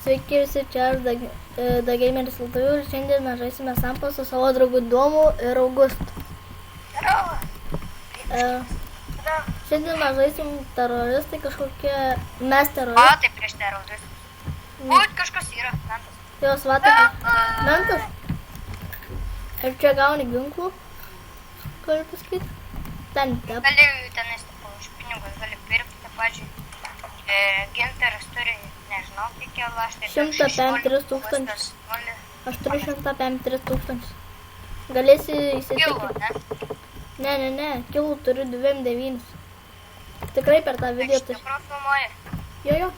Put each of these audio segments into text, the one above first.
Sveiki visi, čia aš Dagameris LTV ir šiandien mes žaisime sampą su savo draugu Domu ir Augustu. Šiandien mes žaisim teroristai kažkokie, mes teroristai. O, tai prieš teroristus. Būt kažkas yra, mentas. Jos vatai, mentas. Ir čia gauni ginklų, galiu pasakyti. Ten tep. Gali tenais už pinigus, gali pirkti, tą pačią. Ginteras turi, nežinau, kiek jau laštai. 153 tūkstančius. Aš turiu 153 tūkstančius. Galėsi įsitikti. Ne, kilų turiu 29. Tikrai per tą video tai. Iš tikrųjų filmuoji? Jo.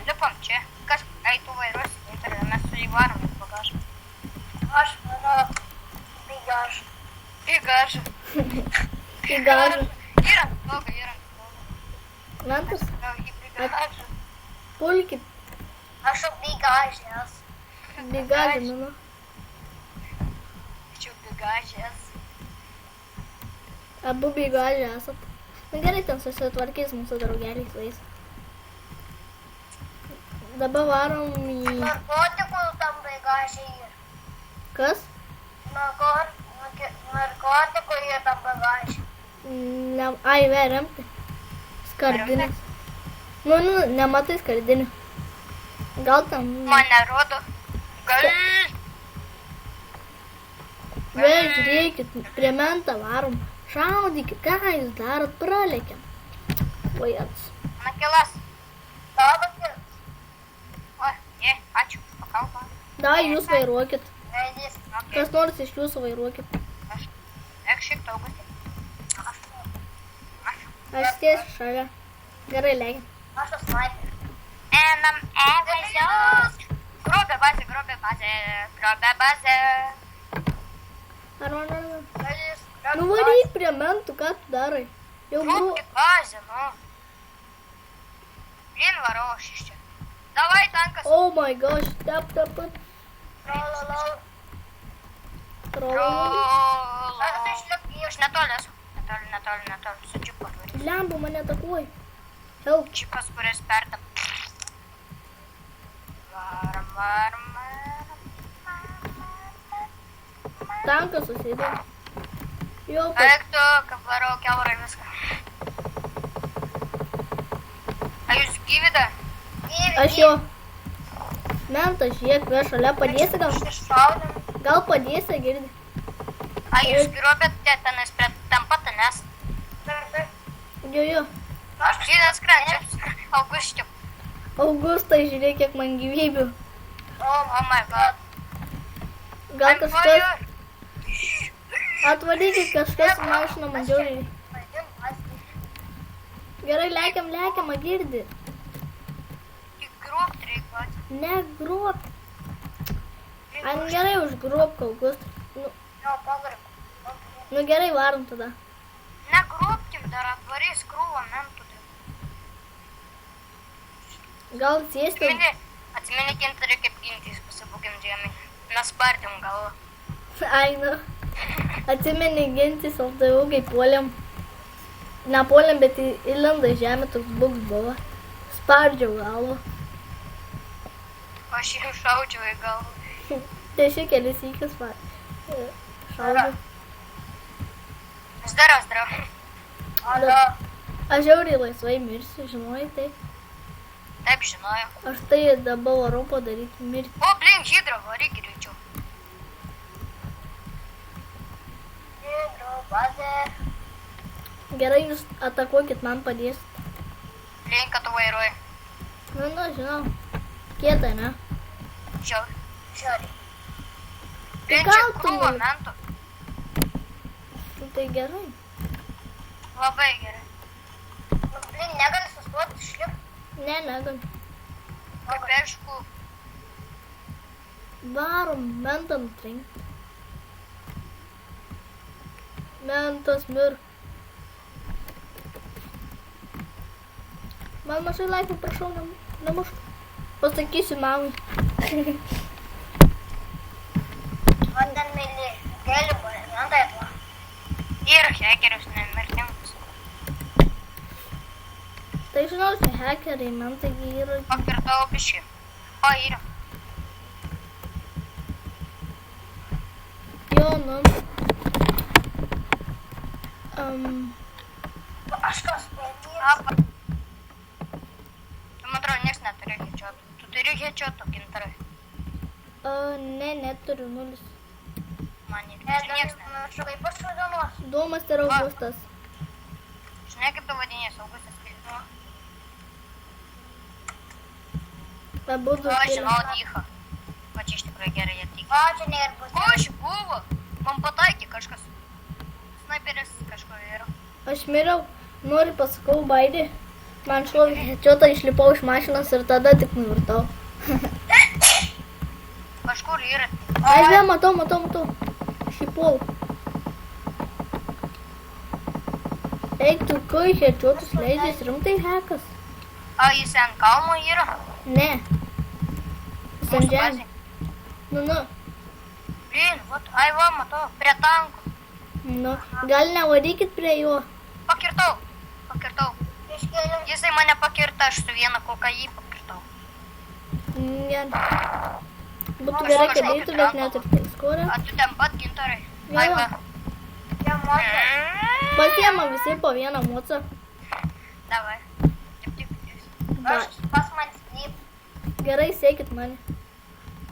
Lipam čia. Kas, tu vairuosi, Ginterą, mes su jį varom į bagažą. Aš manau, bagažą. Bagažą. Yra. Mentas? Pulkit. Aš jau bagažės. Bagažė, mano. Aš jau bagažės. Abu bagažė esat. Na gerai, ten susitvarkys mūsų draugeliai su jais. Dabar varom į... Narkotikų tam bagažė yra. Kas? Narkotikų yra tam bagažė. Ai, remti. Skardinės. Nu, nematai skardinių. Gal tam... Man nerodo. Gal... Vėl žiūrėkit, prie mentą varom. Šaudykit, ką jūs darot, pralekiam. Vajats. Nakilas. Labas kilas. Oi, ačiū, pakalba. Da, jūs vairuokit. Kas nors iš jūsų vairuokit. Ek šiek taugus. Aš tiesiu šalia. Gerai, lekiam. Aš esu sniper. Einam, važiuos. Grobė bazę. Ar. Nu varyk prie mentų, ką tu darai? Grobė bazę, nu. Blin varau aš iš čia. Davai tankas. Oh my gosh, tap. Trololo. Aš netoli esu. Netoli. Su džipu atvarysiu. Lembu mane atakuoja. Help. Džipas, kuris pertam. Varam. Tankas susidė. Jo, Eiktu, kaip varau kiaurai viską. A jūs gyvi dar? Aš jo. Mentas, žiūrėk, prie šalia padėsi gal? Gal padėsi, girdi? A jūs grobėt tenais prie tam pat, nes? Jo. Šitas skrenčias. Augustiuk. Augustai, žiūrėk, kiek man gyvybių. Oh my god. Gal kažkas... Atvarykit, kažkas mašina man žiauriai. Gerai, lekiam, girdi. Tik grobt reikia. Ne, grobt. Ai, nu gerai, užgrobk, Augustai. Nu gerai, varom tada. Negrobkim, dar atvarys krūvą mentų. Gal sėsti? Atsimeni, Ginterį, kaip gintys pasibūkim žemė. Nespardėm galvą. Ai, nu. Atsimeni gintis, LTV, kai puolėm. Nepuolėm, bet įlenda žemė, toks buks buvo. Spardžiau galvą. Aš jau šaudžiau į galvą. Tai ši kelis įkis šaudžiau. Zdarau. Aš žiauriai laisvai mirsiu, žinojai tai? Taip, žinojau. Aš tai dabar varau padaryti mirti. O, blin, Hidro, varyk greičiau. Hidro, bazė. Gerai, jūs atakuokit, man padėsit. Blin, kad tu vairuoji. Nu, žinau. Kietai, ne? Žiauriai. Tai Blin, gal čia tu krūvą gali? mentų. Nu, tai gerai. Labai gerai. Blin, negali sustoti, išlip. Ne, negali. Kaip aišku. Varom, mentam trinkti. Mentas mir. Man mažai laipų, prašau, nemušk. Pasakysiu mamai. Vandan mėly, gėlių buvo, nentai tuo. Ir hekerius nemirtingus. Tai žinau, čia hackeriai, man taigi yra... Pakirtau biškį. O, yra. Jo, nu... Kažkas paėmė. Tu, man atrodo, nieks neturi headshot'o. Tu turi headshot'o, gintarai. Ne, neturiu, 0. Man irgi nieks neturi. Kaip aš vadinu? Domas yra Augustas. Žinai, kaip tu vadinės, Augustas Kilino? Abudu O, skiliai. žinau, Dycha. Va čia iš tikrųjų gerai atvyko. O, čia nėra būtų. O, aš buvo. Man pataikė kažkas. Sniperis kažko yra. Aš miriau, noriu pasakau baidį. Man šlovė headshotą, išlipau iš mašinos ir tada tik nuvirtau. Kažkur yra. Aš vėl matau. Aš įpuolu. Eik, tu kai headšotus leidžias, rimtai hekas? A, jis ant kalno yra? Ne. Jis ant Mūsų žemės. bazė. Nu. Blin, vat, ai va, matau, prie tankų. Nu, gal nevarykit prie jo. Pakirtau. Jisai mane pakirta, aš su viena kulka jį pakirtau. Ne. Būtų Nu, gerai, aš kad kažkokį eitų, bet trampą. net ir tai skorė. A tu ten pat, gintarai? Jo. Ai va. Čia moteris. Pasiema visi po vieną mocą. Davai. Taip. Va, Pas man slyp. gerai, sekit mane.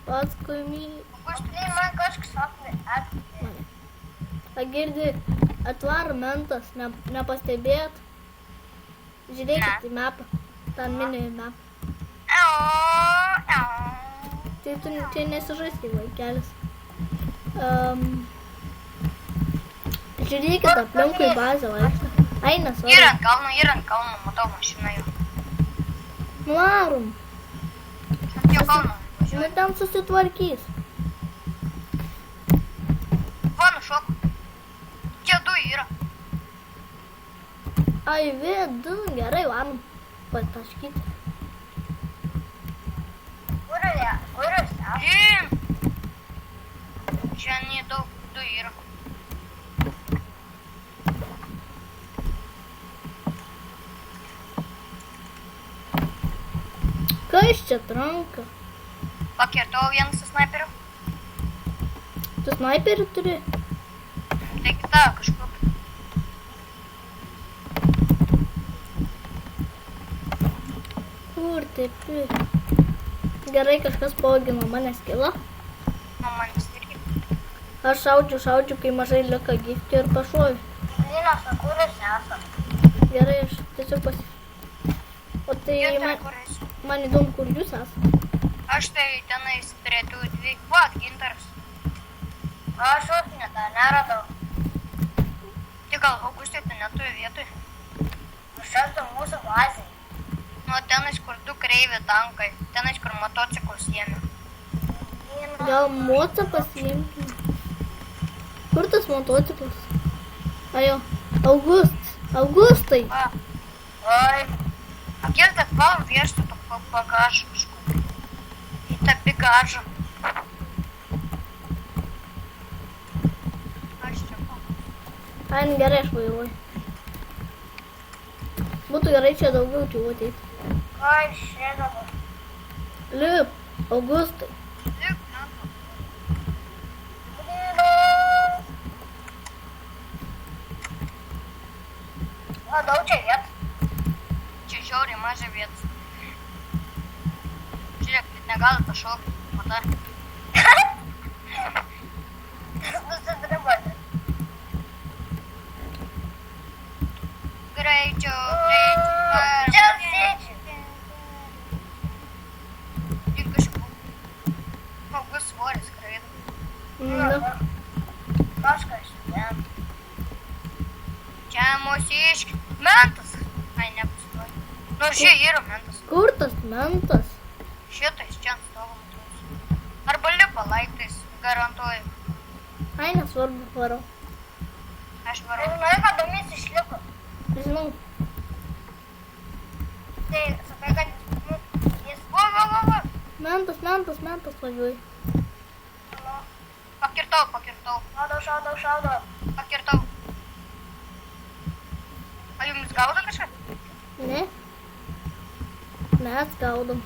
Paskui myli. Tai man kažkas atveria. Agirdi, atvaro mentas, nepastebėt. Žiūrėkit į mapą. Ten mini mapą. Tai tu čia nesižaiski vaikelis. Žiūrėkit aplinkui bazę vaikštą. Eina, Yra svarbu. ant kalno, matau mašiną jau. Nuvarom. Ant jo kalno Nu važiuoju. ten susitvarkys. Va, nušok. Čia du yra. Ai, vidu, gerai, varom. Pataškyti. Kur yra? Blin. Čia nedaug, du yra. Kas čia tranka? Pakirtau vieną su sniperiu. Tu sniperį turi? Tai kita kažkur. Kur taip? Gerai, kažkas pavogino mane skilą. Nu, manęs irgi. Aš šaudžiu, kai mažai liko gifti ir pašoviu. Linas, o kur jūs esat? Gerai, aš tiesiog O tai Gintarai, kur esi? man įdomu, kur jūs esate. Aš tai tenais prie tų dvi. Va, gintaras. Aš jūs neradau. Tai gal Augustai, tai neturi vietoj. Aš esu mūsų bazėje. Nu, tenais, kur du kreivi tankai. Tenais, kur motociklus jėmė. Gal mocą pasiimkim? Kur tas motociklas? Ajo, Augustai. Va. Oi, Kiek так вам вешать по багажушку? Это багажа. Ai, nu gerai, aš vairuoju. Būtų gerai čia daugiau čia ateit. oi, šiandien. Lip, Augustai. O, daug čia vietų. Čia žiauriai maža vietos. Žiūrėk, bet negali pašokti. Matai? Nusitriboti. Greičiau, Čia sėdžiu. Tik kažkur. Žmogus svoris skraido. Nu, Kažkas ten. Čia mūsiški. Mentas. Ai, nepasiduoju. Nors čia yra mentas. kur tas mentas? Šitais čia ant stovo matau. Arba lipa laiptais, garantuoju. Ai, nesvarbu, varau. Aš Ir varau. žinai, kad domis išliko. Žinau, Tai sakai, kad jis Va. mentas važiuoja. Pakirtau. šaudo. Pakirtau. A jums gaudo kažką? Ne? Mes gaudom.